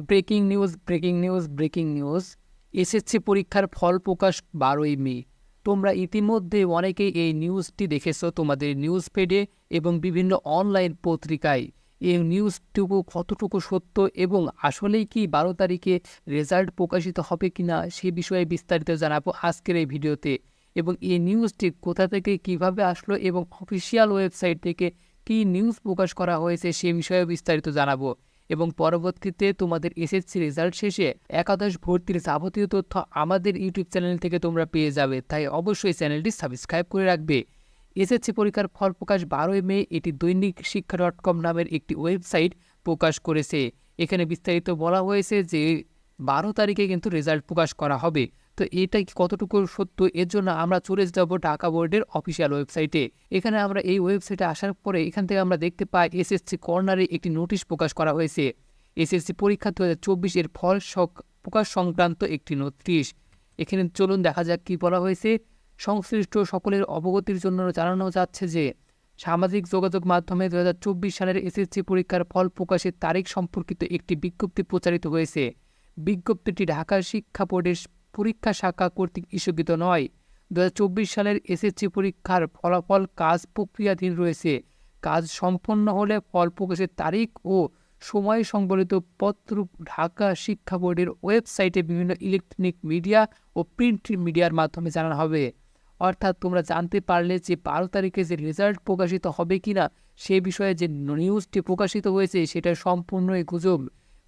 Breaking news. SSC পরীক্ষার ফল প্রকাশ 12ই মে। তোমরা ইতিমধ্যে অনেকেই এই নিউজটি দেখেছো তোমাদের নিউজ ফিডে এবং বিভিন্ন অনলাইন পত্রিকায়। এই নিউজটুকু কতটুকু সত্য এবং আসলেই কি 12 তারিখে রেজাল্ট প্রকাশিত হবে কিনা সে বিষয়ে বিস্তারিত জানাবো আজকের এই ভিডিওতে। এবং এই নিউজটি কোথা থেকে কিভাবে আসলো এবং অফিসিয়াল ওয়েবসাইট থেকে কী নিউজ প্রকাশ করা হয়েছে সে বিষয়ে বিস্তারিত জানাবো। এবং পরবর্তীতে তোমাদের এসএসসি রেজাল্ট শেষে একাদশ ভর্তির যাবতীয় তথ্য আমাদের ইউটিউব চ্যানেল থেকে তোমরা পেয়ে যাবে, তাই অবশ্যই চ্যানেলটি সাবস্ক্রাইব করে রাখবে। এসএসসি পরীক্ষার ফল প্রকাশ 12ই মে, এটি দৈনিক শিক্ষা .com নামের একটি ওয়েবসাইট প্রকাশ করেছে। এখানে বিস্তারিত বলা হয়েছে যে 12 তারিখে কিন্তু রেজাল্ট প্রকাশ করা হবে। তো এটা কতটুকু সত্য এর জন্য আমরা চলে যাব ঢাকা বোর্ডের অফিসিয়াল ওয়েবসাইটে। এখানে আমরা এই ওয়েবসাইটে আসার পরে এখান থেকে আমরা দেখতে পাই এসএসসি কর্নারে একটি নোটিশ প্রকাশ করা হয়েছে। এসএসসি পরীক্ষা 2024 এর ফল প্রকাশ সংক্রান্ত একটি নোটিশ। এখানে চলুন দেখা যাক কি বলা হয়েছে। সংশ্লিষ্ট সকলের অবগতির জন্য জানানো যাচ্ছে যে সামাজিক যোগাযোগ মাধ্যমে 2024 সালের এসএসসি পরীক্ষার ফল প্রকাশের তারিখ সম্পর্কিত একটি বিজ্ঞপ্তি প্রচারিত হয়েছে। বিজ্ঞপ্তিটি ঢাকা শিক্ষা বোর্ডের পরীক্ষা শাখা কর্তৃক ইস্যুকৃত নয়। 2024 সালের এসএসসি পরীক্ষার ফলাফল কাজ প্রক্রিয়াধীন রয়েছে। কাজ সম্পন্ন হলে ফল প্রকাশের তারিখ ও সময় সংবলিত পত্র ঢাকা শিক্ষা বোর্ডের ওয়েবসাইটে বিভিন্ন ইলেকট্রনিক মিডিয়া ও প্রিন্ট মিডিয়ার মাধ্যমে জানানো হবে। অর্থাৎ তোমরা জানতে পারলে যে 12 তারিখে যে রেজাল্ট প্রকাশিত হবে কিনা সে বিষয়ে যে নিউজটি প্রকাশিত হয়েছে সেটা সম্পূর্ণই গুজব।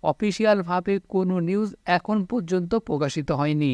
অফিসিয়ালভাবে কোনো নিউজ এখন পর্যন্ত প্রকাশিত হয়নি।